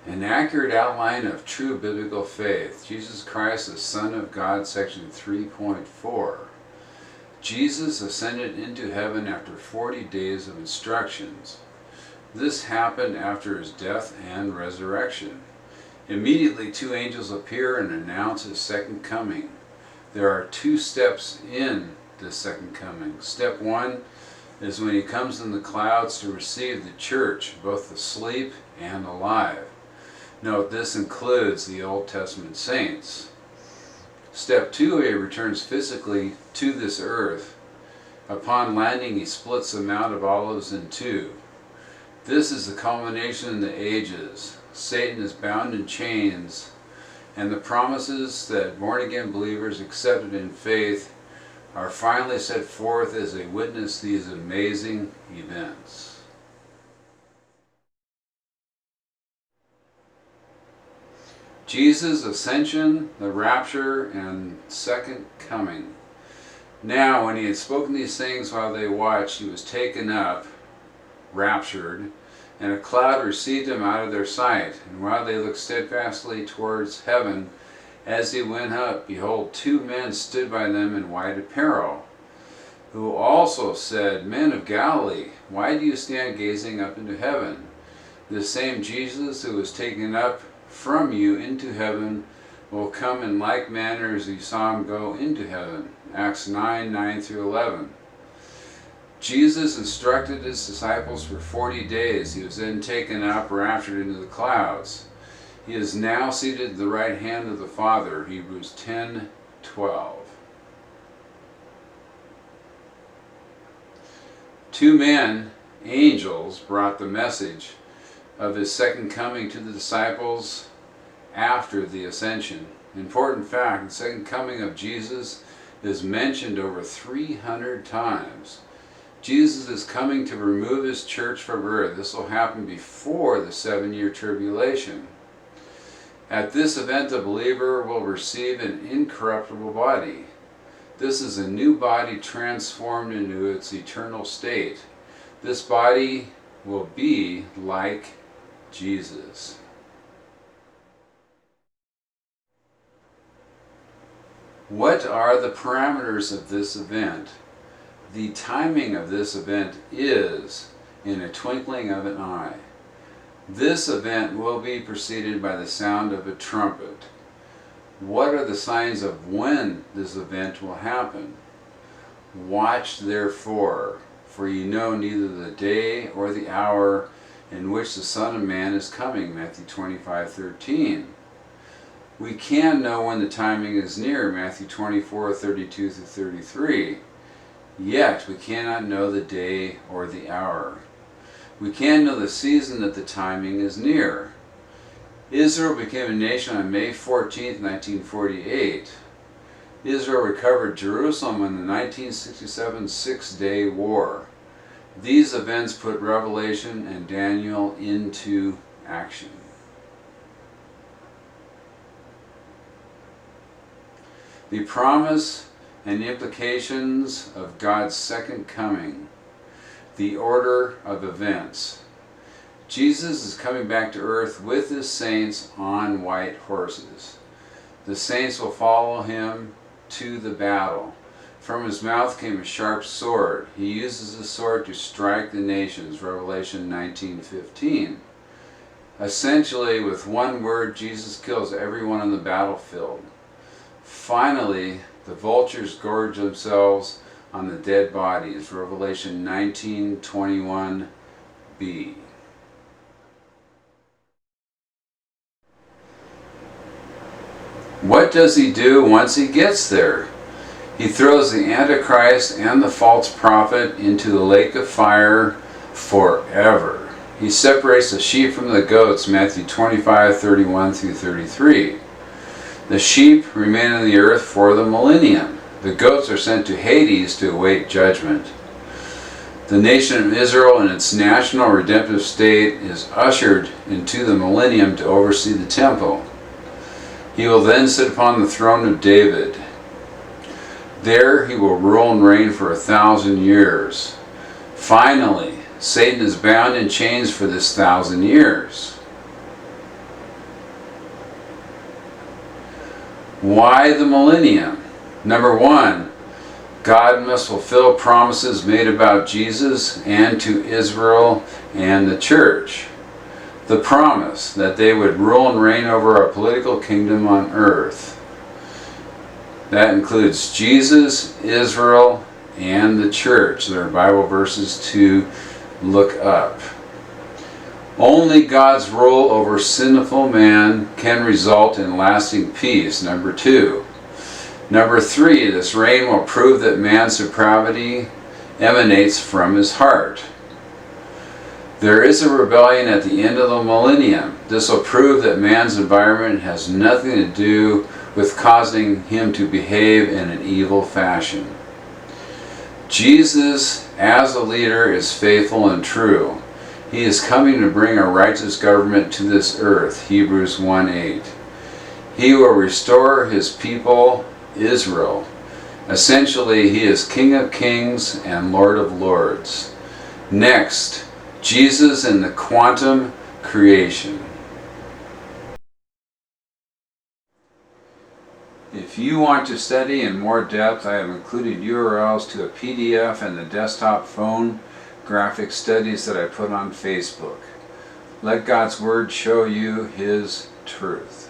An accurate outline of true biblical faith. Jesus Christ, the Son of God, section 3.4. Jesus ascended into heaven after 40 days of instructions. This happened after his death and resurrection. Immediately 2 angels appear and announce his second coming. There are 2 steps in the second coming. Step 1 is when he comes in the clouds to receive the church, both asleep and alive. Note, this includes the Old Testament saints. Step 2, he returns physically to this earth. Upon landing, he splits the Mount of Olives in 2. This is the culmination in the ages. Satan is bound in chains, and the promises that born-again believers accepted in faith are finally set forth as they witness these amazing events. Jesus' ascension, the rapture, and second coming. Now, when he had spoken these things while they watched, he was taken up, raptured, and a cloud received him out of their sight. And while they looked steadfastly towards heaven, as he went up, behold, 2 men stood by them in white apparel, who also said, Men of Galilee, why do you stand gazing up into heaven? The same Jesus who was taken up from you into heaven will come in like manner as you saw him go into heaven. Acts 9:9-11. Jesus instructed his disciples for 40 days. He was then taken up, raptured into the clouds. He is now seated at the right hand of the Father. Hebrews 10:12. 2 men, angels, brought the message of his second coming to the disciples after the ascension. Important fact, the second coming of Jesus is mentioned over 300 times. Jesus is coming to remove his church from earth. This will happen before the 7-year tribulation. At this event, the believer will receive an incorruptible body. This is a new body transformed into its eternal state. This body will be like Jesus. What are the parameters of this event? The timing of this event is in a twinkling of an eye. This event will be preceded by the sound of a trumpet. What are the signs of when this event will happen? Watch therefore, for ye know neither the day or the hour in which the Son of Man is coming. Matthew 25:13. We can know when the timing is near. Matthew 24:32-33. Yet we cannot know the day or the hour. We can know the season that the timing is near. Israel became a nation on May 14, 1948. Israel recovered Jerusalem in the 1967 Six-Day War. These events put Revelation and Daniel into action. The promise and implications of God's second coming. The order of events. Jesus is coming back to earth with his saints on white horses. The saints will follow him to the battle. From his mouth came a sharp sword. He uses the sword to strike the nations. Revelation 19:15. Essentially, with one word, Jesus kills everyone on the battlefield. Finally, the vultures gorge themselves on the dead bodies. Revelation 19:21b. What does he do once he gets there? He throws the Antichrist and the false prophet into the lake of fire forever. He separates the sheep from the goats. Matthew 25:31-33. The sheep remain on the earth for the millennium. The goats are sent to Hades to await judgment. The nation of Israel in its national redemptive state is ushered into the millennium to oversee the temple. He will then sit upon the throne of David. There he will rule and reign for 1,000 years. Finally, Satan is bound in chains for this 1,000 years. Why the millennium? Number one, God must fulfill promises made about Jesus and to Israel and the church. The promise that they would rule and reign over a political kingdom on earth. That includes Jesus, Israel, and the church. There are Bible verses to look up. Only God's rule over sinful man can result in lasting peace. Number two. Number three, this reign will prove that man's depravity emanates from his heart. There is a rebellion at the end of the millennium. This will prove that man's environment has nothing to do with causing him to behave in an evil fashion. Jesus, as a leader, is faithful and true. He is coming to bring a righteous government to this earth, Hebrews 1:8. He will restore his people, Israel. Essentially, he is King of Kings and Lord of Lords. Next, Jesus and the quantum creation. If you want to study in more depth, I have included URLs to a PDF and the desktop phone graphic studies that I put on Facebook. Let God's Word show you His truth.